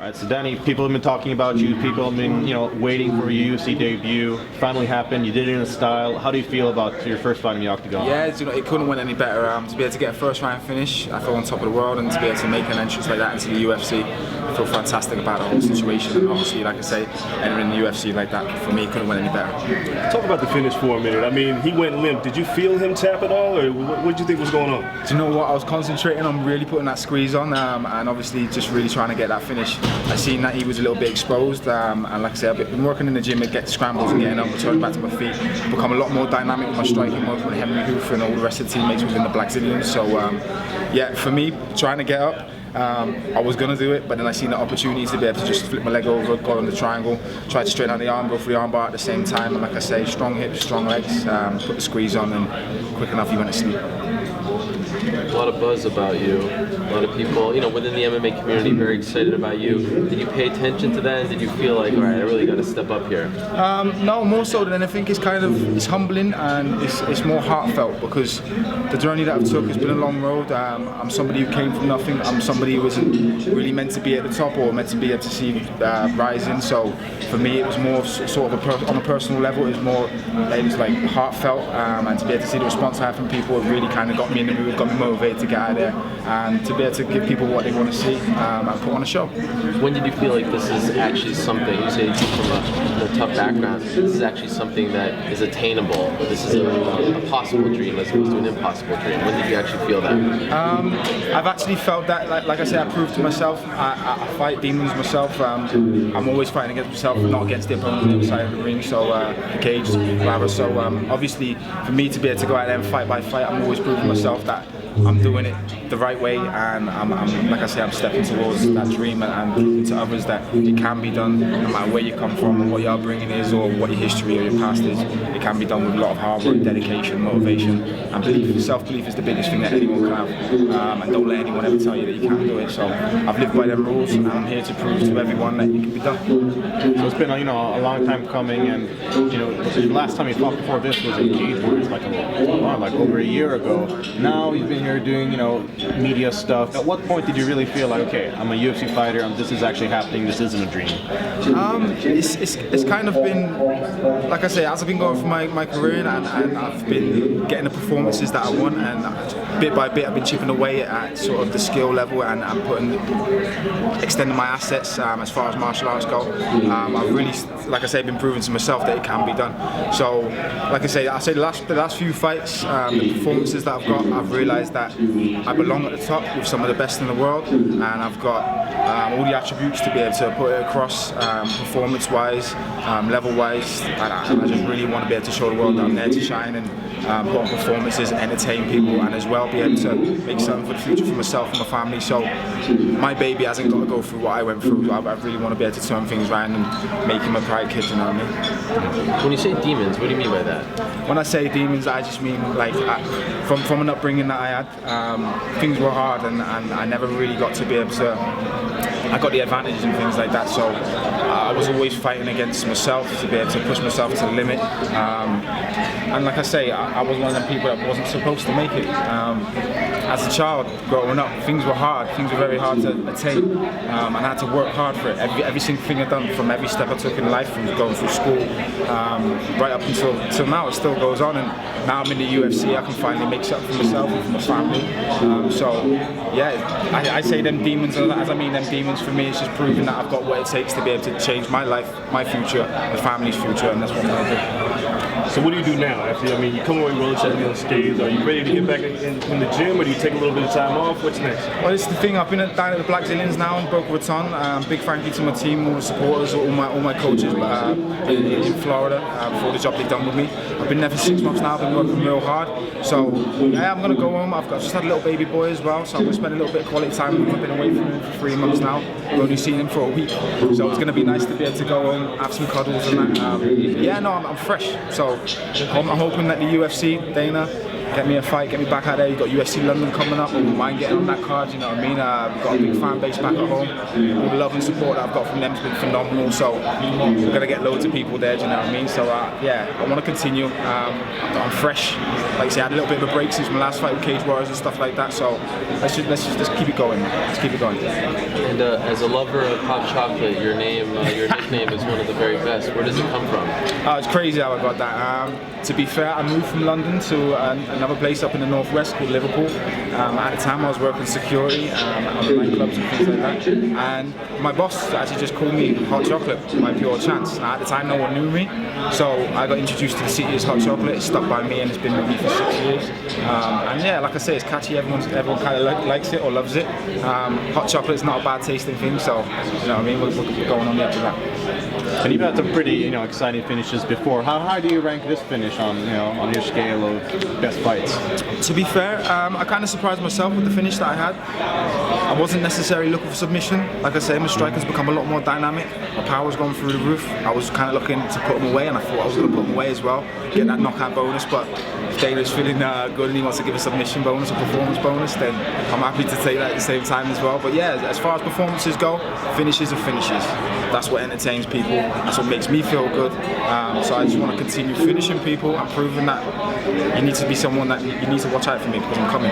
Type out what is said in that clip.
Alright, so Danny, people have been talking about you, people have been, waiting for your UFC debut. Finally happened, you did it in a style. How do you feel about your first fight in the octagon? Yeah, it couldn't went any better. To be able to get a first round finish, I feel on top of the world, and to be able to make an entrance like that into the UFC, I feel fantastic about the whole situation. And obviously, like I say, entering the UFC like that, for me, couldn't went any better. Talk about the finish for a minute. I mean, he went limp. Did you feel him tap at all, or what did you think was going on? Do you know what? I was concentrating on really putting that squeeze on, and obviously just really trying to get that finish. I seen that he was a little bit exposed, and like I said, I've been working in the gym and get scrambles and getting up, returning back to my feet, become a lot more dynamic with my striking, working with Henry Hoofer and all the rest of the teammates within the Brazilians. So yeah, for me, trying to get up, I was going to do it, but then I seen the opportunity to be able to just flip my leg over, go on the triangle, try to straighten out the arm, go for the arm bar at the same time, and like I say, strong hips, strong legs, put the squeeze on, and quick enough he went to sleep. A lot of buzz about you, a lot of people, within the MMA community very excited about you. Did you pay attention to that, and did you feel like, all right, I really got to step up here? No, more so than anything, it's humbling, and it's more heartfelt, because the journey that I've took has been a long road. I'm somebody who came from nothing. I'm somebody who wasn't really meant to be at the top or meant to be able to see rising. So for me, it was more sort of on a personal level. It was like heartfelt, and to be able to see the response I had from people, it really kind of got me in the mood, got me motivated to get out of there, and to be able to give people what they want to see and put on a show. When did you feel like this is actually something, you say you come from a tough background, this is actually something that is attainable, this is a possible dream as opposed to an impossible dream? When did you actually feel that? I've actually felt that, like I said, I proved to myself, I fight demons myself. I'm always fighting against myself, not against the opponent on the other side of the ring, so the cage, rather. So obviously, for me to be able to go out there and fight by fight, I'm always proving myself that I'm doing it the right way, and I'm like I say, I'm stepping towards that dream and proving to others that it can be done, no matter where you come from, or what your upbringing is, or what your history or your past is. It can be done with a lot of hard work, dedication, motivation, and belief. Self-belief is the biggest thing that anyone can have, and don't let anyone ever tell you that you can't do it. So I've lived by them rules, and I'm here to prove to everyone that it can be done. So it's been a long time coming, and the last time you fought before this was in Cage Warriors, like over a year ago. Now you've been here doing media stuff. At what point did you really feel like, okay, I'm a UFC fighter, this is actually happening, this isn't a dream? It's kind of been, like I say, as I've been going through my career, and I've been getting the performances that I want, and bit by bit I've been chipping away at sort of the skill level, and extending my assets as far as martial arts go. I've really, like I say, been proving to myself that it can be done. So, like I say the last few fights, the performances that I've got, I've realised that I belong at the top with some of the best in the world, and I've got all the attributes to be able to put it across, performance-wise, level-wise, and I just really want to be able to show the world that I'm there to shine and put on performances, entertain people, and as well be able to make something for the future for myself and my family. So my baby hasn't got to go through what I went through. I really want to be able to turn things around and make him a proud kid, you know what I mean? When you say demons, what do you mean by that? When I say demons, I just mean like from an upbringing that I had, things were hard, and I never really got to be able to, I got the advantage and things like that, so I was always fighting against myself to be able to push myself to the limit, and like I say, I was one of them people that wasn't supposed to make it. As a child growing up, things were hard, things were very hard to attain, and I had to work hard for it. Every single thing I've done, from every step I took in life, from going through school, right up until now, it still goes on, and now I'm in the UFC, I can finally make something for myself and for my family. So yeah, I say them demons, as I mean them demons, for me it's just proving that I've got what it takes to be able to change my life, my future, my family's future, and that's what I'm going to do. So what do you do now? After, you come away roller champion on stage, are you ready to get back in the gym, or do you take a little bit of time off? What's next? Well, it's the thing, I've been down at the Brazilians now in Boca Raton. Big thank you to my team, all the supporters, all my coaches in Florida for the job they've done with me. I've been there for 6 months now, I've been working real hard. So yeah, I'm going to go home. I've just had a little baby boy as well, so I'm going to spend a little bit of quality time with him. I've been away from him for 3 months now. I've only seen him for a week. So it's going to be nice to be able to go home, have some cuddles and that. Yeah, no, I'm fresh. So I'm hoping that the UFC, Dana, get me a fight, get me back out there. You've got UFC London coming up. I wouldn't mind getting on that card, you know what I mean? We've got a big fan base back at home. All the love and support that I've got from them has been phenomenal. So we're going to get loads of people there, do you know what I mean? So yeah, I want to continue. I'm fresh. Like I say, I had a little bit of a break since my last fight with Cage Warriors and stuff like that. So let's just keep it going. Let's keep it going. And as a lover of hot chocolate, your nickname is one of the very best. Where does it come from? Oh, it's crazy how I got that. To be fair, I moved from London to another place up in the northwest called Liverpool. At the time, I was working security on nightclubs and things like that. And my boss actually just called me Hot Chocolate, my pure chance. Now, at the time, no one knew me, so I got introduced to the city as Hot Chocolate. It stuck by me, and it's been with me for 6 years. And yeah, like I say, it's catchy. Everyone kind of likes it or loves it. Hot chocolate is not a bad tasting thing, so you know what I mean. We're going on the up with that. And you've had some pretty, exciting finishes before. How high do you rank this finish on your scale of best fights? To be fair, I kind of surprised myself with the finish that I had. I wasn't necessarily looking for submission. Like I say, my striker's become a lot more dynamic. My power's gone through the roof. I was kind of looking to put him away, and I thought I was going to put him away as well, get that knockout bonus. But if Dana's feeling good and he wants to give a submission bonus or performance bonus, then I'm happy to take that at the same time as well. But yeah, as far as performances go, finishes are finishes. That's what entertains people. That's what makes me feel good. So I just want to continue finishing people and proving that you need to be someone that you need to watch out for me because I'm coming.